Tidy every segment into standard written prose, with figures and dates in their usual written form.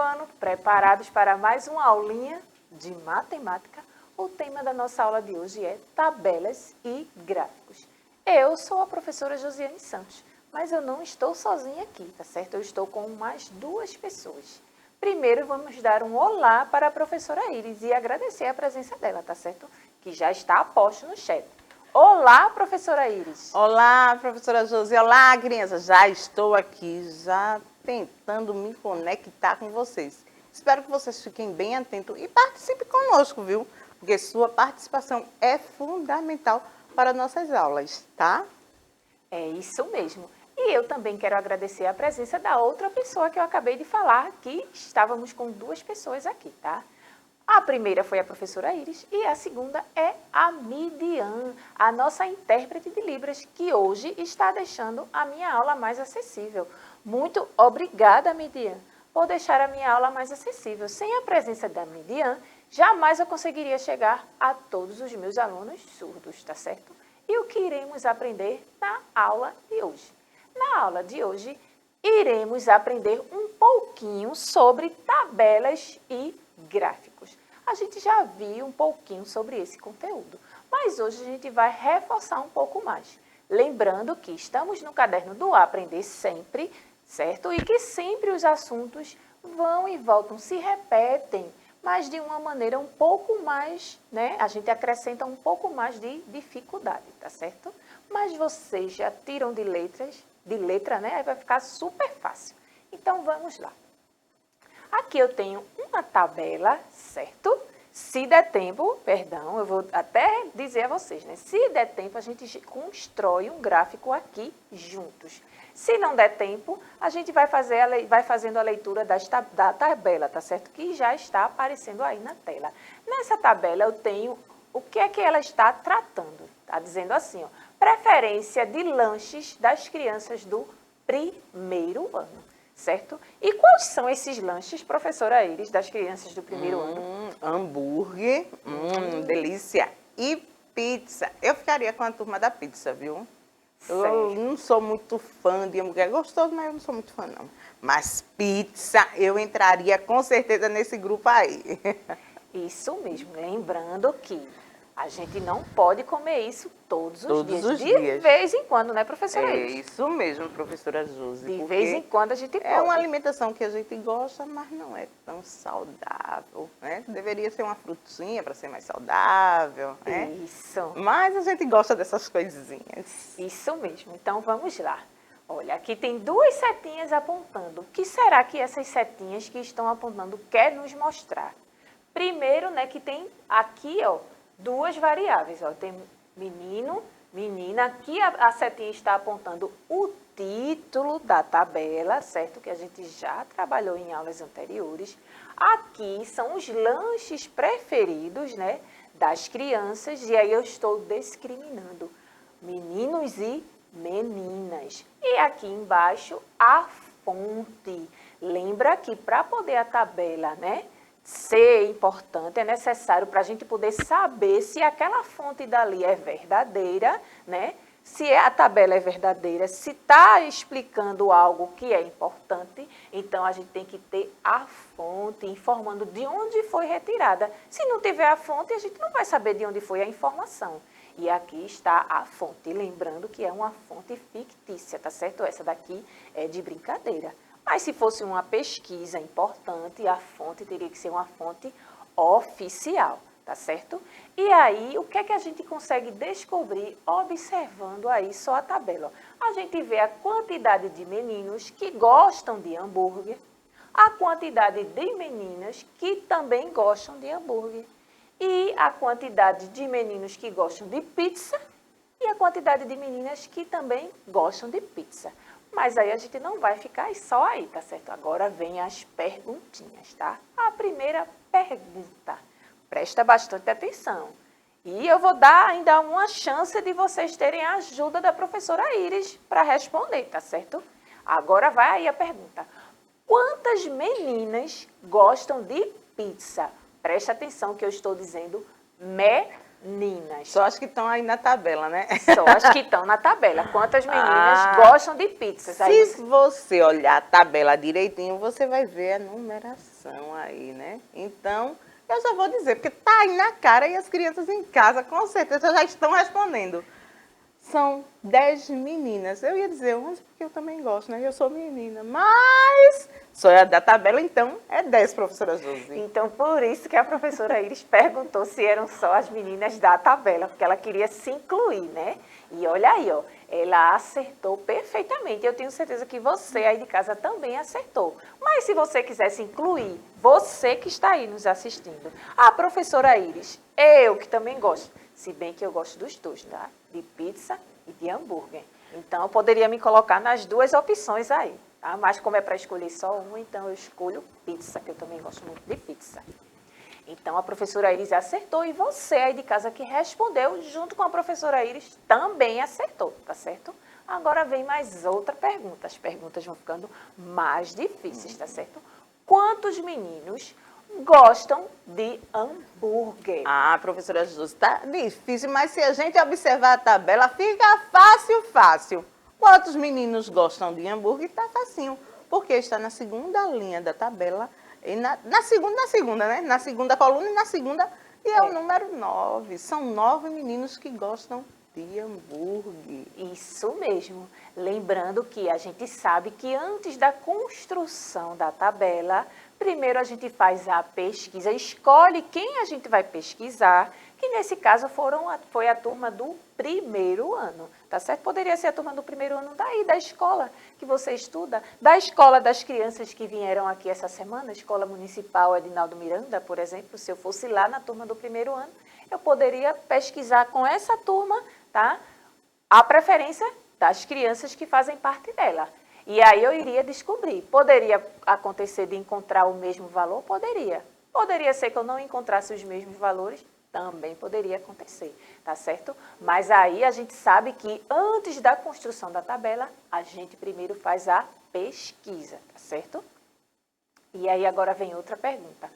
ano, preparados para mais uma aulinha de matemática? O tema da nossa aula de hoje é tabelas e gráficos. Eu sou a professora Josiane Santos, mas eu não estou sozinha aqui, tá certo? Eu estou com mais duas pessoas. Primeiro, vamos dar um olá para a professora Iris e agradecer a presença dela, tá certo? Que já está a posto no chat. Olá, professora Iris. Olá, professora Josi. Olá, crianças. Já estou aqui, já tentando me conectar com vocês. Espero que vocês fiquem bem atentos e participem conosco, viu? Porque sua participação é fundamental para nossas aulas, tá? É isso mesmo. E eu também quero agradecer a presença da outra pessoa que eu acabei de falar, que estávamos com duas pessoas aqui, tá? A primeira foi a professora Iris e a segunda é a Midian, a nossa intérprete de Libras, que hoje está deixando a minha aula mais acessível. Muito obrigada, Midian, por deixar a minha aula mais acessível. Sem a presença da Midian, jamais eu conseguiria chegar a todos os meus alunos surdos, tá certo? E o que iremos aprender na aula de hoje? Na aula de hoje, iremos aprender um pouquinho sobre tabelas e gráficos. A gente já viu um pouquinho sobre esse conteúdo, mas hoje a gente vai reforçar um pouco mais. Lembrando que estamos no caderno do Aprender Sempre, certo? E que sempre os assuntos vão e voltam, se repetem, mas de uma maneira um pouco mais, né? A gente acrescenta um pouco mais de dificuldade, tá certo? Mas vocês já tiram de letra, né? Aí vai ficar super fácil. Então, vamos lá. Aqui eu tenho uma tabela, certo? Se der tempo, perdão, eu vou até dizer a vocês, né? Se der tempo, a gente constrói um gráfico aqui juntos. Se não der tempo, a gente vai fazendo a leitura da tabela, tá certo? Que já está aparecendo aí na tela. Nessa tabela eu tenho o que é que ela está tratando. Tá dizendo assim, ó, preferência de lanches das crianças do primeiro ano. Certo? E quais são esses lanches, professora Iris, das crianças do primeiro ano? Hambúrguer, delícia. E pizza. Eu ficaria com a turma da pizza, viu? Certo. Eu não sou muito fã de hambúrguer. É gostoso, mas eu não sou muito fã, não. Mas pizza, eu entraria com certeza nesse grupo aí. Isso mesmo. Lembrando que a gente não pode comer isso todos os dias. De vez em quando, né, professora É Iris? isso mesmo, professora Josi. De vez em quando a gente pode. É uma alimentação que a gente gosta, mas não é tão saudável, né? Deveria ser uma frutinha para ser mais saudável, né? Isso. Mas a gente gosta dessas coisinhas. Isso mesmo. Então, vamos lá. Olha, aqui tem duas setinhas apontando. O que será que essas setinhas que estão apontando quer nos mostrar? Primeiro, né, que tem aqui, ó, duas variáveis, ó, tem menino, menina, aqui a setinha está apontando o título da tabela, certo? Que a gente já trabalhou em aulas anteriores. Aqui são os lanches preferidos, né, das crianças, e aí eu estou discriminando meninos e meninas. E aqui embaixo a fonte. Lembra que para poder a tabela, né, ser importante, é necessário para a gente poder saber se aquela fonte dali é verdadeira, né? Se a tabela é verdadeira, se está explicando algo que é importante, então a gente tem que ter a fonte informando de onde foi retirada. Se não tiver a fonte, a gente não vai saber de onde foi a informação. E aqui está a fonte, lembrando que é uma fonte fictícia, tá certo? Essa daqui é de brincadeira. Mas se fosse uma pesquisa importante, a fonte teria que ser uma fonte oficial, tá certo? E aí, o que é que a gente consegue descobrir observando aí só a tabela? A gente vê a quantidade de meninos que gostam de hambúrguer, a quantidade de meninas que também gostam de hambúrguer, e a quantidade de meninos que gostam de pizza e a quantidade de meninas que também gostam de pizza. Mas aí a gente não vai ficar só aí, tá certo? Agora vem as perguntinhas, tá? A primeira pergunta, presta bastante atenção. E eu vou dar ainda uma chance de vocês terem a ajuda da professora Iris para responder, tá certo? Agora vai aí a pergunta. Quantas meninas gostam de pizza? Presta atenção que eu estou dizendo meninas. Só as que estão aí na tabela, né? Só as que estão na tabela. Quantas meninas gostam de pizzas? Se você olhar a tabela direitinho, você vai ver a numeração aí, né? Então, eu já vou dizer, porque tá aí na cara e as crianças em casa, com certeza, já estão respondendo. São 10 meninas. Eu ia dizer 11 porque eu também gosto, né? Eu sou menina. Mas só é da tabela, então é 10, professora Josi. Então, por isso que a professora Iris perguntou se eram só as meninas da tabela, porque ela queria se incluir, né? E olha aí, ó, ela acertou perfeitamente. Eu tenho certeza que você aí de casa também acertou. Mas se você quiser se incluir, você que está aí nos assistindo, a professora Iris, eu que também gosto, se bem que eu gosto dos dois, tá? De pizza e de hambúrguer. Então, eu poderia me colocar nas duas opções aí, tá? Mas como é para escolher só uma, então eu escolho pizza, que eu também gosto muito de pizza. Então, a professora Iris acertou e você aí de casa que respondeu, junto com a professora Iris, também acertou, tá certo? Agora vem mais outra pergunta. As perguntas vão ficando mais difíceis, tá certo? Quantos meninos gostam de hambúrguer? Ah, professora Josi, tá difícil, mas se a gente observar a tabela, fica fácil, fácil. Quantos meninos gostam de hambúrguer? Tá facinho, porque está na segunda linha da tabela, e na segunda, né? Na segunda coluna e na segunda, e é o número 9. São 9 meninos que gostam de hambúrguer. Isso mesmo. Lembrando que a gente sabe que antes da construção da tabela, primeiro a gente faz a pesquisa, escolhe quem a gente vai pesquisar, que nesse caso foi a turma do primeiro ano, tá certo? Poderia ser a turma do primeiro ano daí, da escola que você estuda, da escola das crianças que vieram aqui essa semana, Escola Municipal Edinaldo Miranda, por exemplo, se eu fosse lá na turma do primeiro ano, eu poderia pesquisar com essa turma, tá? A preferência das crianças que fazem parte dela. E aí eu iria descobrir. Poderia acontecer de encontrar o mesmo valor? Poderia. Poderia ser que eu não encontrasse os mesmos valores? Também poderia acontecer, tá certo? Mas aí a gente sabe que antes da construção da tabela, a gente primeiro faz a pesquisa, tá certo? E aí agora vem outra pergunta.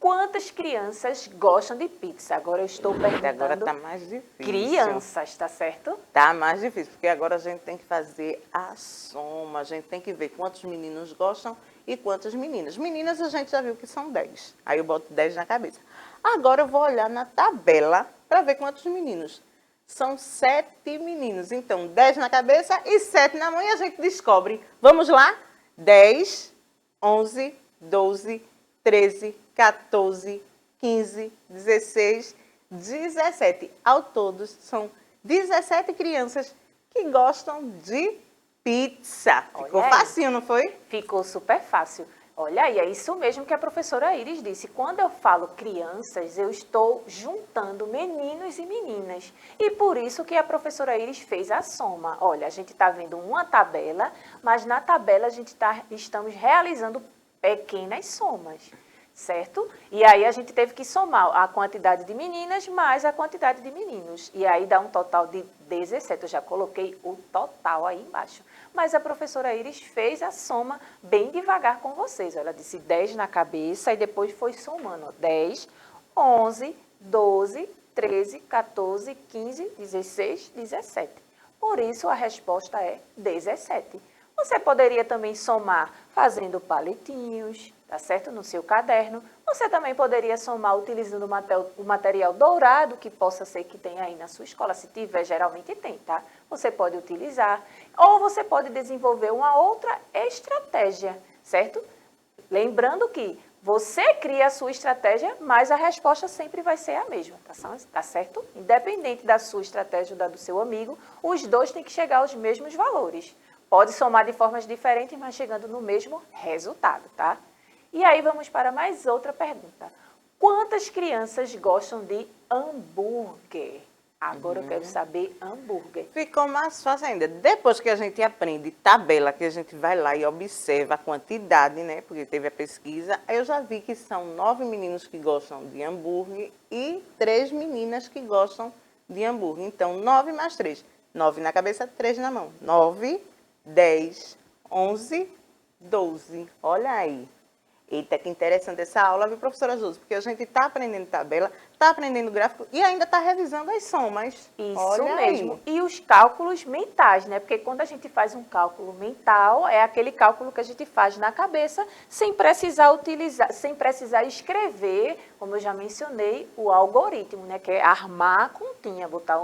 Quantas crianças gostam de pizza? Agora eu estou perguntando. Agora tá mais difícil. Crianças, tá certo? Tá mais difícil, porque agora a gente tem que fazer a soma, a gente tem que ver quantos meninos gostam e quantas meninas. Meninas a gente já viu que são 10, aí eu boto 10 na cabeça. Agora eu vou olhar na tabela para ver quantos meninos. São 7 meninos, então 10 na cabeça e 7 na mão e a gente descobre. Vamos lá? 10, 11, 12, 13, 14, 15, 16, 17. Ao todo, são 17 crianças que gostam de pizza. Ficou facinho, não foi? Ficou super fácil. Olha aí, é isso mesmo que a professora Iris disse. Quando eu falo crianças, eu estou juntando meninos e meninas. E por isso que a professora Iris fez a soma. Olha, a gente está vendo uma tabela, mas na tabela estamos realizando pequenas somas, certo? E aí a gente teve que somar a quantidade de meninas mais a quantidade de meninos. E aí dá um total de 17. Eu já coloquei o total aí embaixo. Mas a professora Iris fez a soma bem devagar com vocês. Ela disse 10 na cabeça e depois foi somando. 10, 11, 12, 13, 14, 15, 16, 17. Por isso a resposta é 17. Você poderia também somar fazendo palitinhos, tá certo? No seu caderno. Você também poderia somar utilizando o material dourado, que possa ser que tenha aí na sua escola. Se tiver, geralmente tem, tá? Você pode utilizar. Ou você pode desenvolver uma outra estratégia, certo? Lembrando que você cria a sua estratégia, mas a resposta sempre vai ser a mesma, tá certo? Independente da sua estratégia ou da do seu amigo, os dois têm que chegar aos mesmos valores. Pode somar de formas diferentes, mas chegando no mesmo resultado, tá? E aí vamos para mais outra pergunta. Quantas crianças gostam de hambúrguer? Agora eu quero saber hambúrguer. Ficou mais fácil ainda. Depois que a gente aprende tabela, que a gente vai lá e observa a quantidade, né? Porque teve a pesquisa, eu já vi que são 9 meninos que gostam de hambúrguer e 3 meninas que gostam de hambúrguer. Então, 9 mais 3. 9 na cabeça, 3 na mão. 9, 10, 11, 12. Olha aí. Eita, que interessante essa aula, viu, professora Josi? Porque a gente está aprendendo tabela, está aprendendo gráfico e ainda está revisando as somas. Isso Olha mesmo. aí. E os cálculos mentais, né? Porque quando a gente faz um cálculo mental, é aquele cálculo que a gente faz na cabeça, sem precisar utilizar, sem precisar escrever, como eu já mencionei, o algoritmo, né? Que é armar a continha, botar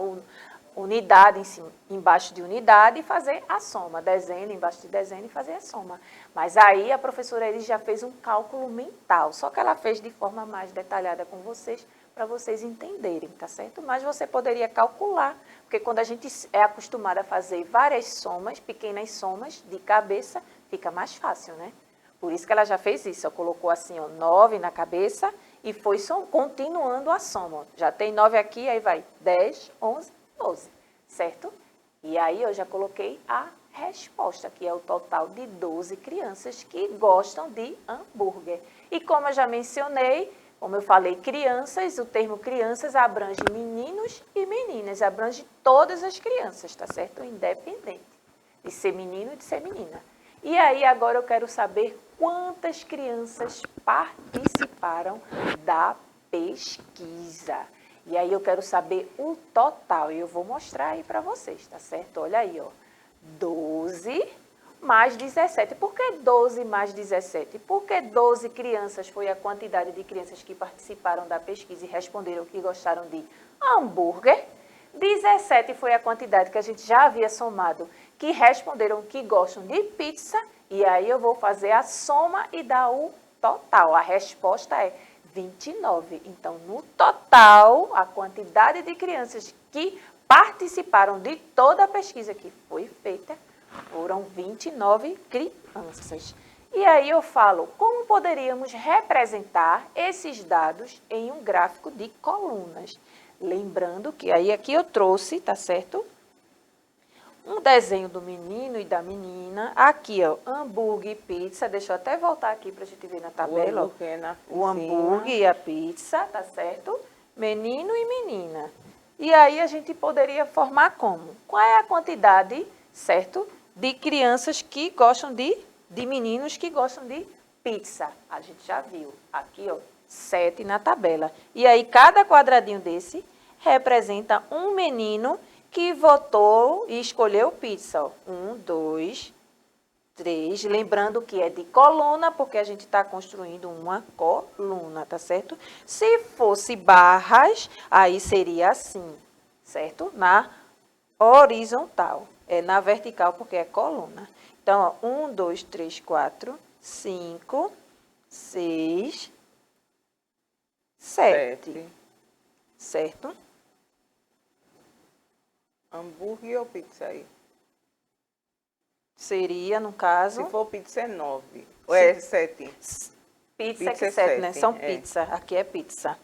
unidade embaixo de unidade e fazer a soma, dezena embaixo de dezena e fazer a soma. Mas aí a professora Elis já fez um cálculo mental, só que ela fez de forma mais detalhada com vocês, para vocês entenderem, tá certo? Mas você poderia calcular, porque quando a gente é acostumado a fazer várias somas, pequenas somas de cabeça, fica mais fácil, né? Por isso que ela já fez isso, ela colocou assim, ó, 9 na cabeça e foi continuando a soma. Já tem 9 aqui, aí vai 10, 11, 12, certo? E aí eu já coloquei a resposta, que é o total de 12 crianças que gostam de hambúrguer. E como eu já mencionei, como eu falei, crianças, o termo crianças abrange meninos e meninas, abrange todas as crianças, tá certo? Independente de ser menino e de ser menina. E aí agora eu quero saber quantas crianças participaram da pesquisa. E aí eu quero saber o total, e eu vou mostrar aí para vocês, tá certo? Olha aí, ó, 12 mais 17. Por que 12 mais 17? Porque 12 crianças foi a quantidade de crianças que participaram da pesquisa e responderam que gostaram de hambúrguer. 17 foi a quantidade que a gente já havia somado, que responderam que gostam de pizza. E aí eu vou fazer a soma e dar o total. A resposta é 29. Então, no total, a quantidade de crianças que participaram de toda a pesquisa que foi feita foram 29 crianças. E aí eu falo, como poderíamos representar esses dados em um gráfico de colunas? Lembrando que aí aqui eu trouxe, tá certo? Um desenho do menino e da menina. Aqui, ó, hambúrguer e pizza. Deixa eu até voltar aqui para a gente ver na tabela. O hambúrguer e a pizza, tá certo? Menino e menina. E aí a gente poderia formar como? Qual é a quantidade, certo, de crianças que gostam de meninos que gostam de pizza? A gente já viu. Aqui, ó, 7 na tabela. E aí cada quadradinho desse representa um menino que votou e escolheu pizza. 1, 2, 3. Lembrando que é de coluna, porque a gente está construindo uma coluna, tá certo? Se fosse barras, aí seria assim, certo? Na horizontal. É na vertical, porque é coluna. Então, ó, 1, 2, 3, 4, 5, 6, 7. Certo? Hambúrguer ou pizza aí? Seria, no caso... Se for pizza é 9. Ou é 7? Pizza é 7, né? São pizza. Aqui é pizza.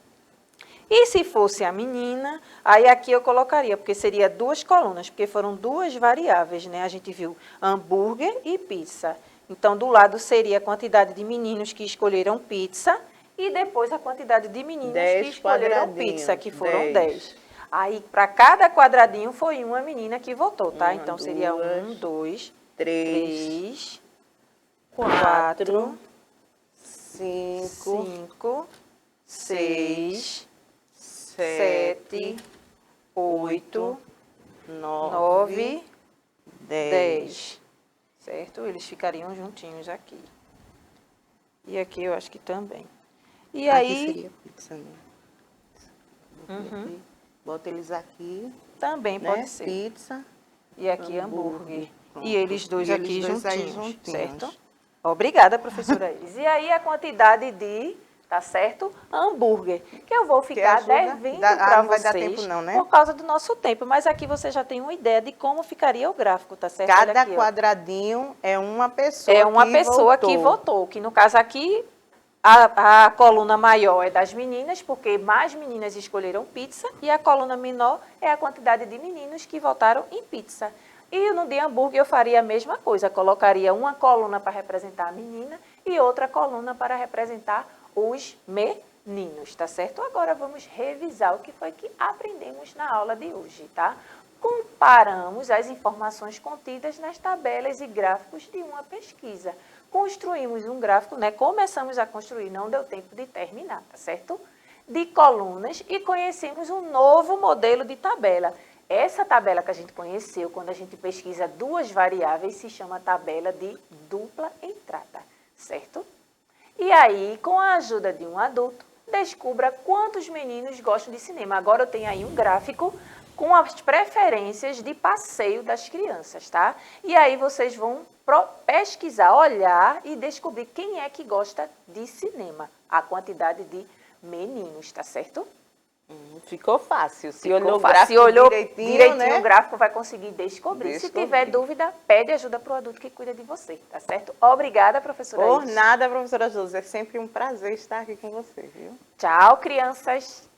E se fosse a menina, aí aqui eu colocaria, porque seria 2 colunas, porque foram 2 variáveis, né? A gente viu hambúrguer e pizza. Então, do lado seria a quantidade de meninos que escolheram pizza e depois a quantidade de meninas que escolheram pizza, que foram 10. Aí, para cada quadradinho, foi uma menina que votou, tá? Então, seria 1, 2, 3, 4, 5, 6, 7, 8, 9, 10. Certo? Eles ficariam juntinhos aqui. E aqui eu acho que também. E aí... Aqui seria pizza, né? Uhum. Bota eles aqui. Também né? pode ser. Pizza. E aqui hambúrguer. Pronto. E eles dois E aqui eles dois aí juntinhos, juntinhos. certo? Obrigada, professora Iris. E aí a quantidade de, tá certo? Hambúrguer, que eu vou ficar devendo para não vai vocês dar tempo não, né? por causa do nosso tempo. Mas aqui você já tem uma ideia de como ficaria o gráfico, tá certo? Cada aqui, quadradinho é uma pessoa é uma pessoa que votou, que no caso aqui a coluna maior é das meninas, porque mais meninas escolheram pizza, e a coluna menor é a quantidade de meninos que votaram em pizza. E no de hambúrguer eu faria a mesma coisa, colocaria uma coluna para representar a menina e outra coluna para representar os meninos, tá certo? Agora vamos revisar o que foi que aprendemos na aula de hoje, tá? Comparamos as informações contidas nas tabelas e gráficos de uma pesquisa. Construímos um gráfico, né? Começamos a construir, não deu tempo de terminar, tá certo? de colunas e conhecemos um novo modelo de tabela. Essa tabela que a gente conheceu, quando a gente pesquisa duas variáveis, se chama tabela de dupla entrada, certo? E aí, com a ajuda de um adulto, descubra quantos meninos gostam de cinema. Agora eu tenho aí um gráfico com as preferências de passeio das crianças, tá? E aí vocês vão pesquisar, olhar e descobrir quem é que gosta de cinema. A quantidade de meninos, tá certo? Ficou fácil. Se Ficou olhou o fácil. gráfico Se olhou direitinho, né? o gráfico, vai conseguir descobrir. Se tiver dúvida, pede ajuda para o adulto que cuida de você, tá certo? Obrigada, professora Por Iris. nada, professora Josi. É sempre um prazer estar aqui com você, viu? Tchau, crianças.